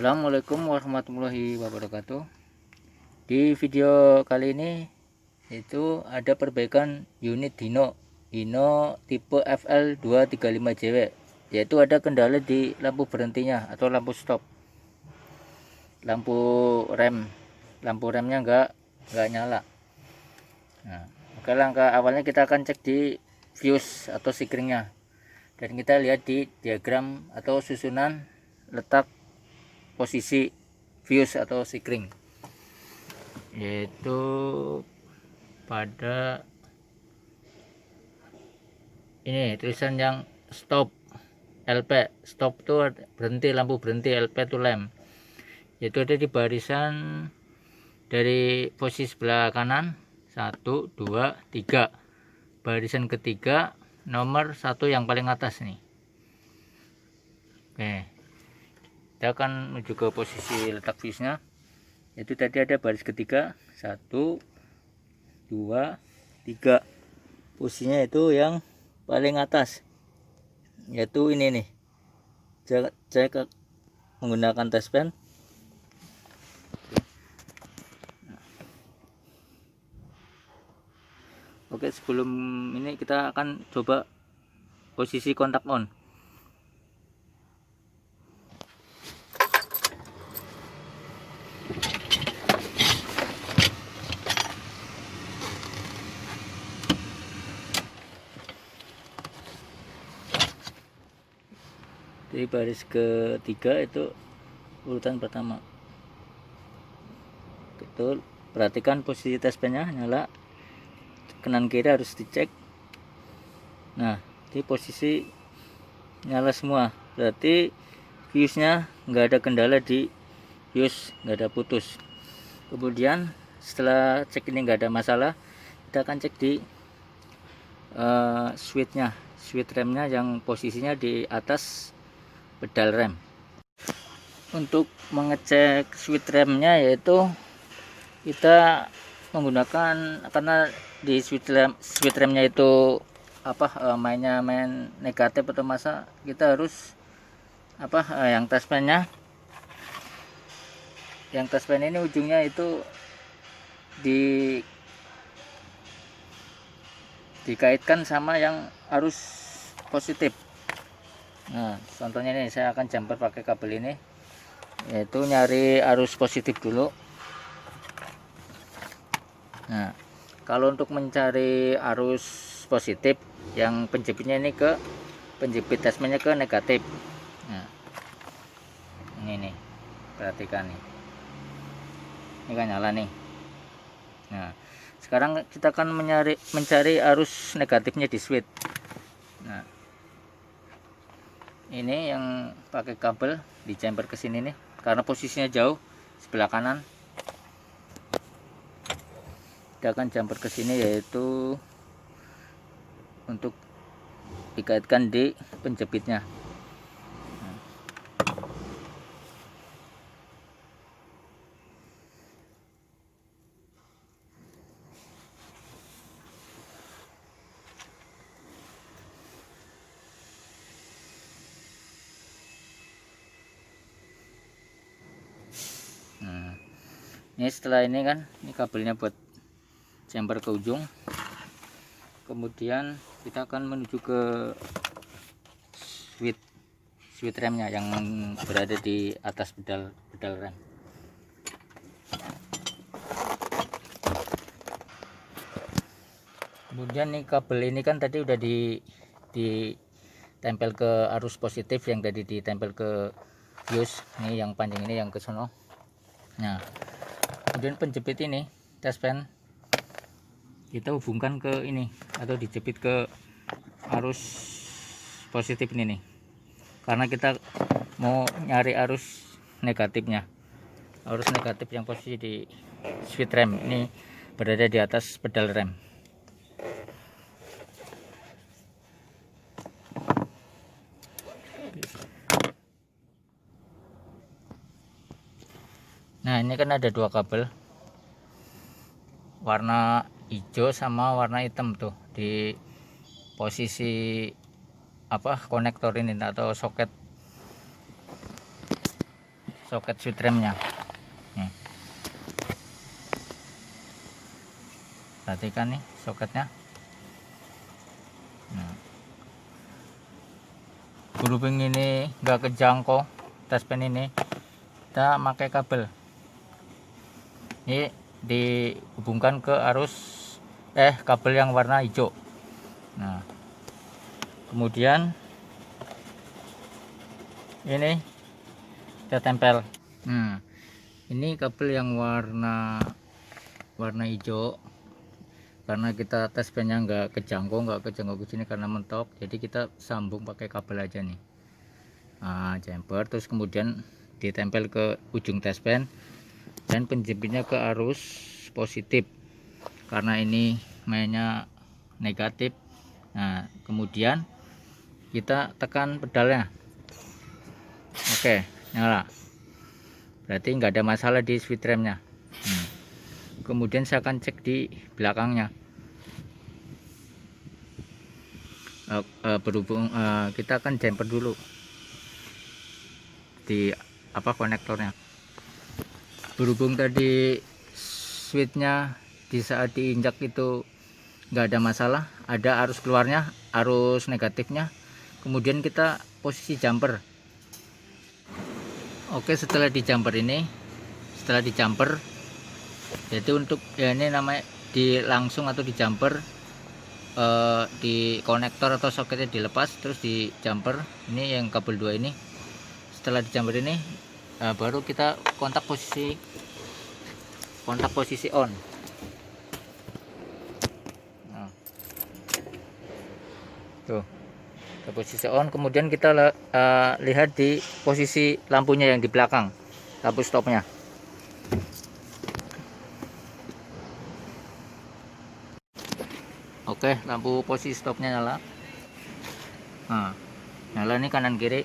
Assalamualaikum warahmatullahi wabarakatuh. Di video kali ini itu ada perbaikan unit Hino tipe FL235JW, yaitu ada kendala di lampu berhentinya atau lampu stop. Lampu remnya nggak nyala. Nah, oke, langkah awalnya kita akan cek di fuse atau sikringnya, dan kita lihat di diagram atau susunan letak posisi fuse atau sikring, yaitu pada ini tulisan yang stop LP. Stop itu berhenti, lampu berhenti. LP itu lem, yaitu ada di barisan dari posisi sebelah kanan 1, 2, 3, barisan ketiga nomor 1 yang paling atas nih. Oke, kita akan menuju ke posisi letak fuse nya, yaitu tadi ada baris ketiga 1, 2, 3, posisinya itu yang paling atas, yaitu ini nih. Saya menggunakan test pen. Oke, sebelum ini kita akan coba posisi kontak on. Di baris ketiga itu urutan pertama. Betul, perhatikan posisi test pennya nyala, kanan kiri harus dicek. Nah, di posisi nyala semua, berarti fuse nya nggak ada kendala di fuse, nggak ada putus. Kemudian setelah cek ini nggak ada masalah, kita akan cek di switch remnya yang posisinya di atas pedal rem. Untuk mengecek switch remnya, yaitu kita menggunakan, karena di switch remnya itu main negatif atau masa, kita harus yang touchpen ini ujungnya itu dikaitkan sama yang arus positif. Nah, contohnya ini saya akan jumper pakai kabel ini, yaitu nyari arus positif dulu. Nah, kalau untuk mencari arus positif, yang penjepitnya ini ke penjepit touchpennya ke negatif. Nah, ini nih, perhatikan nih, ini kan nyala nih. Nah, sekarang kita akan mencari arus negatifnya di switch. Nah, ini yang pakai kabel di jumper ke sini nih, karena posisinya jauh sebelah kanan. Kita akan jumper ke sini, yaitu untuk dikaitkan di penjepitnya. Nah, ini setelah ini kan, ini kabelnya buat jumper ke ujung. Kemudian kita akan menuju ke switch remnya yang berada di atas pedal rem. Kemudian nih, kabel ini kan tadi udah ditempel ke arus positif, yang tadi ditempel ke fuse. Ini yang panjang ini yang ke sono. Nah, kemudian penjepit ini touchpen kita hubungkan ke ini, atau dijepit ke arus positif ini nih, karena kita mau nyari arus negatifnya. Arus negatif yang posisi di switch rem ini berada di atas pedal rem. Nah, ini kan ada dua kabel warna hijau sama warna hitam tuh di posisi konektor ini atau soket. soket switch remnya. Nih. Perhatikan nih soketnya. Nah. Berhubung ini nggak kejangkau taspen ini, kita pakai kabel ini dihubungkan ke arus kabel yang warna hijau. Nah, kemudian ini kita tempel. Ini kabel yang warna hijau, karena kita taspennya nggak kejangkau ke sini karena mentok, jadi kita sambung pakai kabel aja nih. Nah, jumper, terus kemudian ditempel ke ujung taspen dan penjepitnya ke arus positif karena ini mainnya negatif. Nah, kemudian kita tekan pedalnya. Oke, nyala. Berarti nggak ada masalah di switch remnya. Kemudian saya akan cek di belakangnya. Berhubung kita akan jumper dulu di konektornya. Berhubung tadi switchnya di saat diinjak itu nggak ada masalah, ada arus keluarnya, arus negatifnya. Kemudian kita posisi jumper. Oke, setelah di jumper, jadi untuk ini namanya langsung atau di jumper, di konektor atau soketnya dilepas, terus di jumper ini yang kabel 2 ini. Setelah di jumper ini baru kita kontak posisi on. Nah, tuh ke posisi on, kemudian kita lihat di posisi lampunya yang di belakang, lampu stopnya. Oke, lampu posisi stopnya nyala. Nah, nyala nih kanan kiri.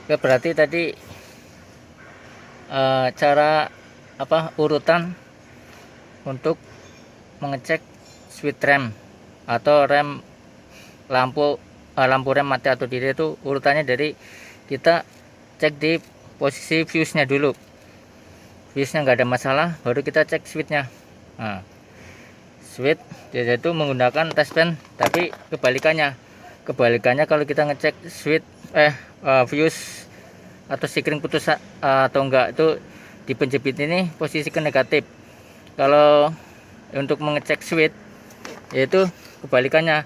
Oke, berarti tadi cara urutan untuk mengecek switch rem atau lampu rem mati atau tidak itu urutannya dari kita cek di posisi fuse-nya dulu. Fuse-nya nggak ada masalah, baru kita cek switch-nya. Nah, switch yaitu menggunakan taspen, tapi kebalikannya kalau kita ngecek switch fuse atau sikring putus atau enggak, itu di penjepit ini posisi ke negatif. Kalau untuk mengecek switch yaitu kebalikannya,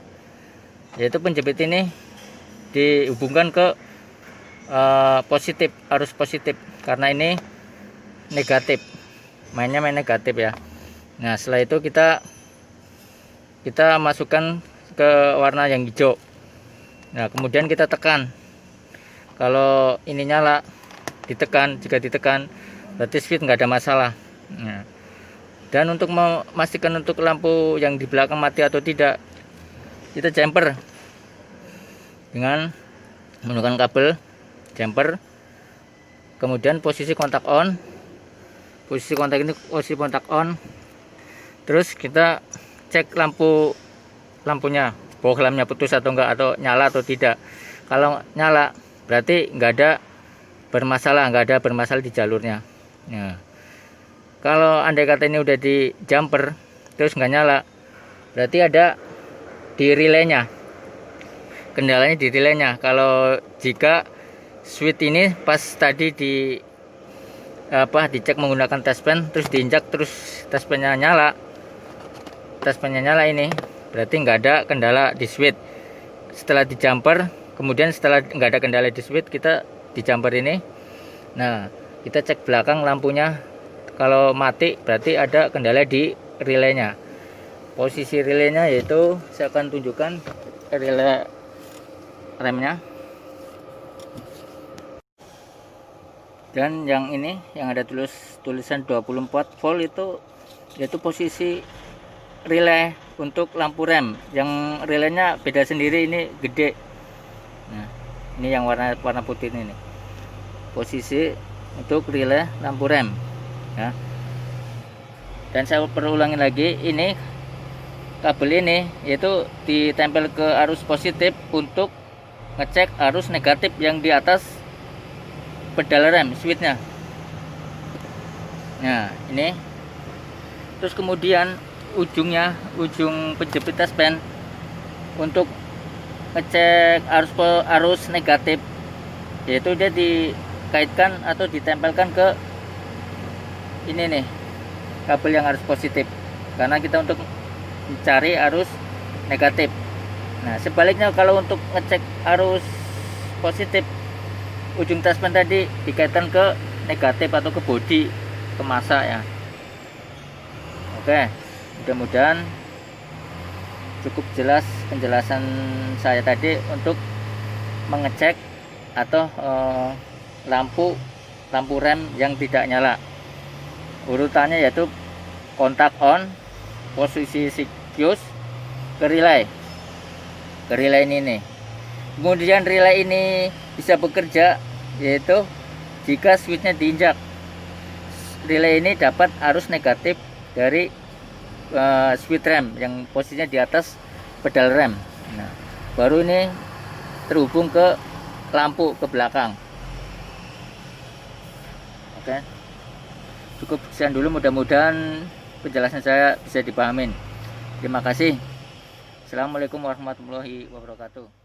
yaitu penjepit ini dihubungkan ke positif, arus positif, karena ini negatif, main negatif ya. Nah, setelah itu kita masukkan ke warna yang hijau. Nah, kemudian kita tekan. Kalau ini nyala, jika ditekan berarti switch nggak ada masalah. Nah, dan untuk memastikan untuk lampu yang di belakang mati atau tidak, kita jumper dengan menggunakan kabel jumper, kemudian posisi kontak on. Posisi kontak on, terus kita cek lampunya, bohlamnya putus atau enggak, atau nyala atau tidak. Kalau nyala berarti nggak ada bermasalah di jalurnya. Nah, kalau andai kata ini udah di jumper terus nggak nyala, berarti ada di relaynya, kendalanya di relaynya. Kalau jika switch ini pas tadi dicek menggunakan taspen, terus diinjak, terus taspennya nyala ini, berarti nggak ada kendala di switch. Setelah di jumper, kemudian setelah nggak ada kendala di switch, kita di jumper ini, nah kita cek belakang lampunya. Kalau mati berarti ada kendala di relaynya. Posisi relaynya yaitu saya akan tunjukkan relay remnya. Dan yang ini yang ada tulisan 24 volt itu yaitu posisi relay untuk lampu rem. Yang relaynya beda sendiri, ini gede. Nah, ini yang warna putih ini nih. Posisi untuk relay lampu rem ya. Dan saya perlu ulangi lagi, ini kabel ini yaitu ditempel ke arus positif untuk ngecek arus negatif yang di atas pedal rem switchnya. Nah ini, terus kemudian ujung penjepit taspen untuk ngecek arus negatif, yaitu dia dikaitkan atau ditempelkan ke ini nih, kabel yang arus positif, karena kita untuk mencari arus negatif. Nah sebaliknya kalau untuk ngecek arus positif, ujung taspen tadi dikaitkan ke negatif atau ke bodi, ke masa ya. Oke, mudah-mudahan cukup jelas penjelasan saya tadi untuk mengecek atau lampu rem yang tidak nyala. Urutannya yaitu kontak on, posisi siklus, ke relay ini nih. Kemudian relay ini bisa bekerja yaitu jika switchnya diinjak. Relay ini dapat arus negatif dari switch rem yang posisinya di atas pedal rem. Nah, baru ini terhubung ke lampu ke belakang. Oke, cukup sekian dulu, mudah-mudahan penjelasan saya bisa dipahamin. Terima kasih. Assalamualaikum warahmatullahi wabarakatuh.